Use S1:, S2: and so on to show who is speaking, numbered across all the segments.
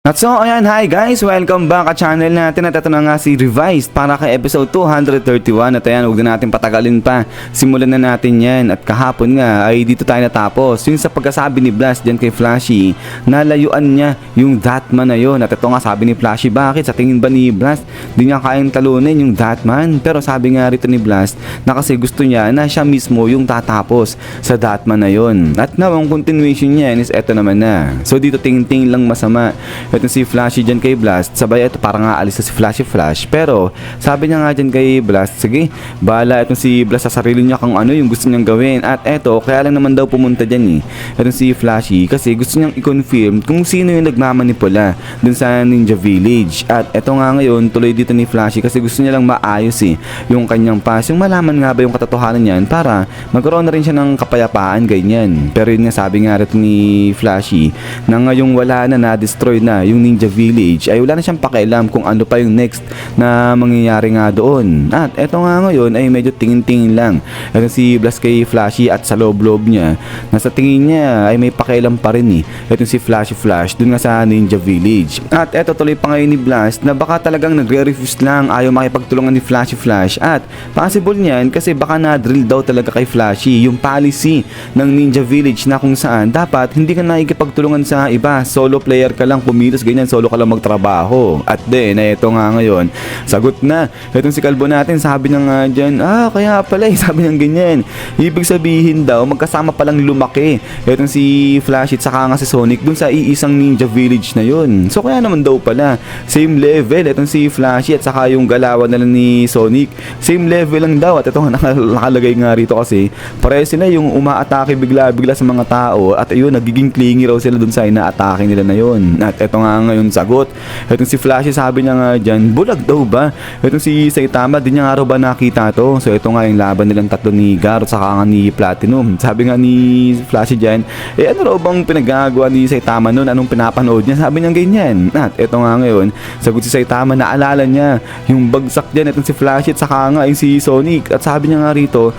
S1: At so, ayan, hi guys! Welcome back at channel natin at ito na nga si Revised para kay episode 231 at ayan, huwag na natin patagalin pa. Simulan na natin yan at kahapon nga ay dito tayo natapos. Yung sa pagkasabi ni Blast dyan kay Flashy, nalayuan niya yung Datman na yun. At ito nga sabi ni Flashy, bakit? Sa tingin ba ni Blast, di niya kayang talunin yung Datman? Pero sabi nga rito ni Blast na kasi gusto niya na siya mismo yung tatapos sa Datman na yun. At now, ang continuation niya is eto naman na. So dito tingin-tingin lang masama. Ito si Flashy dyan kay Blast, sabay ito parang aalis na si Flashy Flash, pero sabi niya nga dyan kay Blast, sige, bahala itong si Blast sa sarili niya kung ano yung gusto niyang gawin. At eto, kaya lang naman daw pumunta dyan itong si Flashy kasi gusto niyang i-confirm kung sino yung nagmamanipula dun sa Ninja Village. At eto nga ngayon, tuloy dito ni Flashy kasi gusto niya lang maayos yung kanyang past, yung malaman nga ba yung katotohanan niyan para magkaroon na rin siya ng kapayapaan, ganyan. Pero yun nga sabi nga rito ni Flashy na ngayong wala na-destroy na yung Ninja Village ay wala na siyang pakialam kung ano pa yung next na mangyayari nga doon. At eto nga ngayon ay medyo tingin-tingin lang ito si Blast kay Flashy at sa loob-loob niya nasa tingin niya ay may pakialam pa rin ito si Flashy Flash dun nga sa Ninja Village. At eto tuloy pa ngayon ni Blast na baka talagang nagre-refuse lang, ayaw makipagtulungan ni Flashy Flash at possible niyan kasi baka na-drill daw talaga kay Flashy yung policy ng Ninja Village na kung saan dapat hindi ka nakikipagtulungan sa iba, solo player ka lang kumilos, ganyan, solo ka lang magtrabaho. At then, ito nga ngayon, sagot na. Itong si Kalbo natin, sabi niya nga dyan, kaya pala sabi niya ganyan. Ibig sabihin daw, magkasama palang lumaki. Itong si Flash at saka nga si Sonic dun sa iisang Ninja Village na yun. So, kaya naman daw pala, same level. Itong si Flash at saka yung galawan na lang ni Sonic, same level lang daw. At ito nga nakalagay nga rito kasi, pareho sila yung umaatake bigla-bigla sa mga tao at ayun, nagiging clingy raw sila dun sa inaatake nila na yun. At ito nga ngayon sagot. Itong si Flashy sabi niya nga dyan, bulag daw ba? Itong si Saitama, di niya nga raw ba nakita to? So ito nga yung laban nilang tatlo ni Garo saka nga ni Platinum. Sabi nga ni Flashy dyan, ano raw bang pinagagawa ni Saitama nun? Anong pinapanood niya? Sabi niya ganyan. At ito nga ngayon, sagot si Saitama, naalala niya yung bagsak dyan itong si Flashy at saka nga yung si Sonic. At sabi niya nga rito,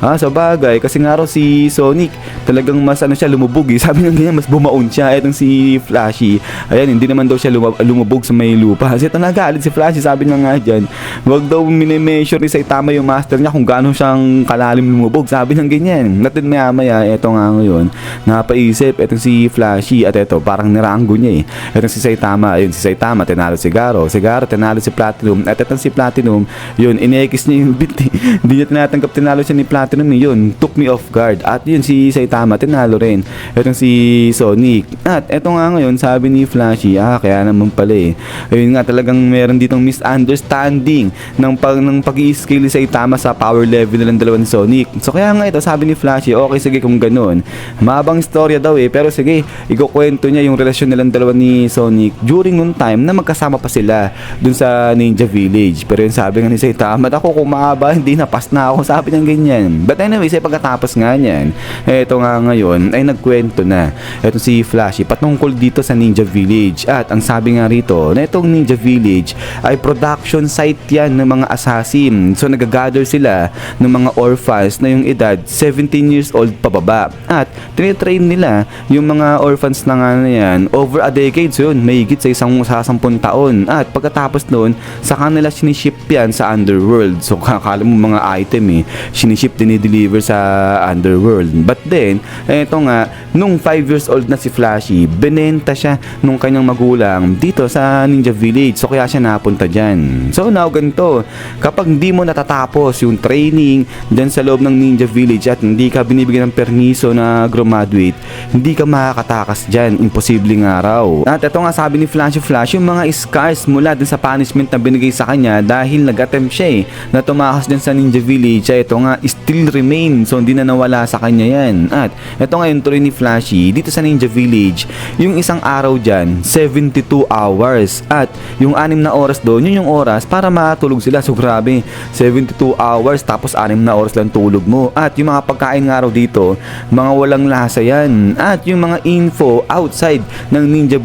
S1: sa bagay, kasi nga raw si Sonic talagang mas siya lumubog Sabi niya ganyan, mas bumaon siya. Itong si Flashy, ayan, hindi naman daw siya lumubog sa may lupa. Kasi ito nagalit si Flashy, sabi niya nga dyan, wag daw minimeasure ni Saitama yung master niya kung gaano siyang kalalim lumubog. Sabi niya ganyan. Natin maya eto nga ngayon, napaisip itong si Flashy at eto, parang niranggo niya Itong si Saitama, ayun, si Saitama, tinalo si Garo. Si Garo, tinalo si Platinum. At itong si Platinum, yun, ine-X niya yung bit. Hindi niya tinatanggap, tinalo siya ni Platinum yun, took me off guard. At yun, si Saitama, tinalo rin. Itong si Sonic. At eto nga ngayon, sabi ni Flashy, kaya naman pala ayun nga, talagang meron ditong misunderstanding ng pag-i-scale sa Saitama sa power level nilang dalawa ni Sonic. So kaya nga ito, sabi ni Flashy, okay sige kung ganun. Mahabang istorya daw pero sige, ikukwento niya yung relasyon nilang dalawa ni Sonic during nung time na magkasama pa sila dun sa Ninja Village. Pero yun sabi nga ni Saitama, ako kung mahaba, hindi na, pass na ako. Sabi niya ganyan. But anyways, pagkatapos nga niyan, eto nga ngayon, ay nagkwento na eto si Flashy patungkol dito sa Ninja Village. At ang sabi nga rito, na itong Ninja Village ay production site yan ng mga assassin. So nagagather sila ng mga orphans na yung edad 17 years old pababa. At tinitrain nila yung mga orphans na nga na yan over a decade. So yun, may higit sa 10 taon. At pagkatapos noon, sa kanila siniship yan sa underworld. So kakala mo mga item siniship, dinideliver sa underworld. But then, eto nga, nung 5 years old na si Flashy, benenta siya nung kanyang magulang dito sa Ninja Village. So kaya siya napunta dyan. So now ganito, kapag hindi mo natatapos yung training dyan sa loob ng Ninja Village at hindi ka binibigyan ng permiso na graduate, hindi ka makakatakas dyan. Imposibleng araw. At ito nga sabi ni Flashy Flash, yung mga scars mula dun sa punishment na binigay sa kanya dahil nag-attempt siya na tumakas dyan sa Ninja Village, ito nga still remain. So hindi na nawala sa kanya yan. At ito nga yung tuloy ni Flashy dito sa Ninja Village, yung isang araw dyan 72 hours. At yung 6 na oras doon, yun yung oras para matulog sila. So grabe, 72 hours tapos 6 na oras lang tulog mo. At yung mga pagkain nga raw dito, mga walang lasa yan. At yung mga info outside ng Ninja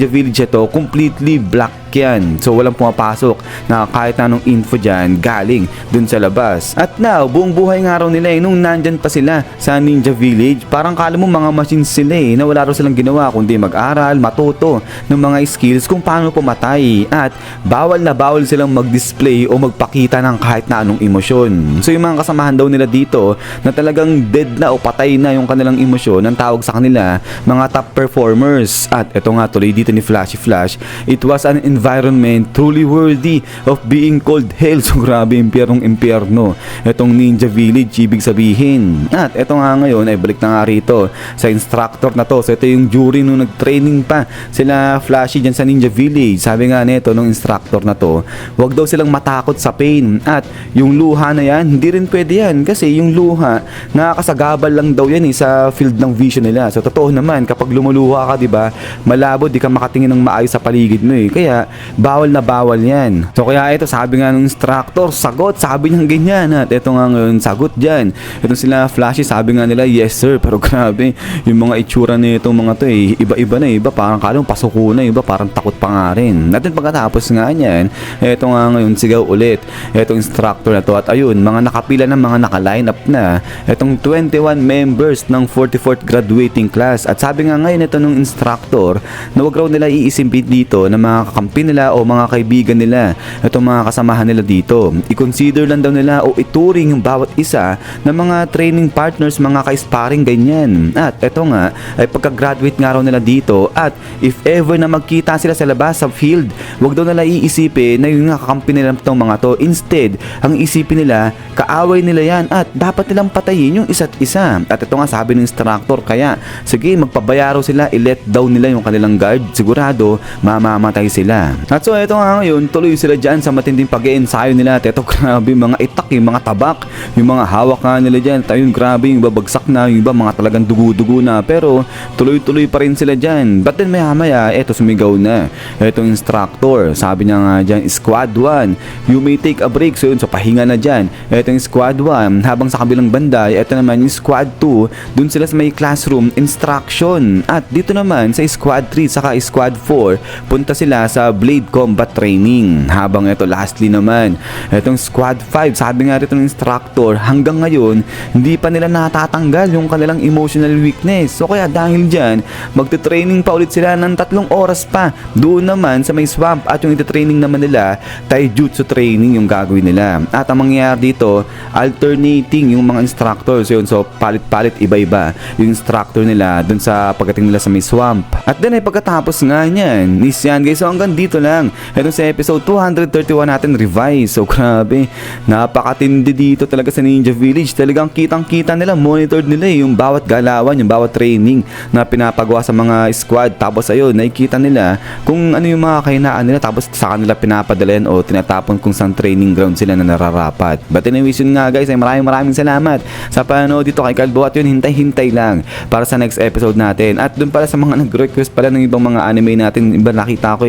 S1: Village ito, completely black yan. So walang pumapasok na kahit na anong info dyan galing dun sa labas. At now, buong buhay nga raw nila nung nandyan pa sila sa Ninja Village, parang kala mo mga machines sila na wala raw silang ginawa kundi mag-aral, matuto ng mga skills kung paano pumatay. At bawal na bawal silang mag-display o magpakita ng kahit na anong emosyon. So yung mga kasamahan daw nila dito na talagang dead na o patay na yung kanilang emosyon, ang tawag sa kanila mga top performers. At ito nga tuloy dito ni Flashy Flash, it was an environment truly worthy of being called hell. So grabe, impyernong-impyerno itong Ninja Village, ibig sabihin. At ito nga ngayon ay balik na nga rito sa instructor na to. So ito yung jury nung nag-training pa sila Flashy dyan sa Ninja Village. Sabi nga nito nung instructor na to, wag daw silang matakot sa pain. At yung luha na yan, hindi rin pwede yan kasi yung luha nakakasagabal lang daw yan sa field ng vision nila. So totoo naman, kapag lumuluha ka, di ba, malabo, di ka makatingin ng maayos sa paligid mo Kaya bawal na bawal yan. So kaya ito, sabi nga ng instructor, sagot, sabi niya ganyan. At ito nga ngayon, sagot dyan. Ito sila Flashy, sabi nga nila, yes sir. Pero grabe, yung mga itsura nitong mga to iba-iba na. Iba parang kalong pasuko na, iba parang takot pa nga rin. Natin pagkatapos nga niyan, ito nga ngayon, sigaw ulit itong instructor na to. At ayun, mga nakapila na, mga naka-line up na itong 21 members ng 44th graduating class. At sabi nga ngayon ito ng instructor na wag raw nila iisipin dito na mga kakampi nila o mga kaibigan nila, itong mga kasamahan nila dito. I-consider lang daw nila o ituring yung bawat isa na mga training partners, mga ka-sparring ganyan. At ito nga ay pagka-graduate nga raw nila dito, at if ever na magkita sila sa labas sa field, wag daw nila iisipin na yung kakampi nila itong mga to. Instead, ang isipin nila, kaaway nila yan at dapat nilang patayin yung isa't isa. At ito nga sabi ng instructor, kaya sige, magpabayaro sila, i-let down nila yung kanilang guard, sigurado mamamatay sila. At so ito nga ngayon, tuloy sila dyan sa matinding pag-e-ensayo nila. At ito grabe, mga itak, yung mga tabak, yung mga hawak nga nila dyan. At ayun, grabe, yung babagsak na, yung iba mga talagang dugo-dugo na, pero tuloy-tuloy pa rin sila dyan. But then maya-maya, eto sumigaw na etong instructor, sabi niya nga dyan, squad 1, you may take a break. So yun, so pahinga na dyan etong squad 1, habang sa kabilang banda, eto naman yung squad 2, dun sila sa may classroom instruction. At dito naman sa squad 3 saka squad 4, punta sila sa blade combat training. Habang ito lastly naman, etong squad 5, sabi nga rito ng instructor, hanggang ngayon hindi pa nila natatanggal yung kanilang emotional weakness. So kaya dahil dyan, magte-training pa ulit sila ng 3 oras pa doon naman sa may swamp. At yung ite-training naman nila, taijutsu training yung gagawin nila. At ang mangyayari dito, alternating yung mga instructors yun. So palit-palit, iba-iba yung instructor nila doon sa pagdating nila sa may swamp. At then ay pagkatapos nga niyan, yan guys, so hanggang dito lang ito sa episode 231 natin revise. So grabe, napakatindi dito talaga sa Ninja Village. Talagang kitang-kita nila, monitored nila yung bawat galawan, yung bawat training na pinapagawa sa mga squad. Tapos ayun, nakikita nila kung ano yung mga kahinaan nila, tapos sa kanila pinapadalayan o tinatapon kung saan training ground sila na nararapat. But anyways, yun nga guys, ay maraming salamat sa panonood dito kay Kalbo. At yun, hintay-hintay lang para sa next episode natin. At dun pala sa mga nag-request pala ng ibang mga anime natin, iba nakita ko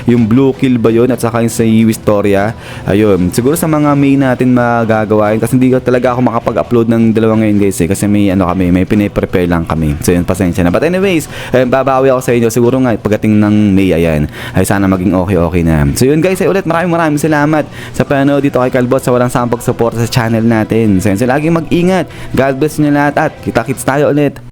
S1: yung Blue Kill ba yun, at saka yung sa Historia. Ayun, siguro sa mga main natin magagawain kasi hindi ko talaga ako makapag-upload ng dalawa ngayon guys kasi may may pine-prepare lang kami. So yun, pasensya na. But anyways, babawi ako sa inyo siguro nga pagdating ng May, ayan, ay sana maging okay na. So yun guys, ay ulit maraming salamat sa panonood dito kay Kalbot, sa walang sampag support sa channel natin. So yun, so laging mag-ingat. God bless nyo lahat at kita-kits tayo ulit.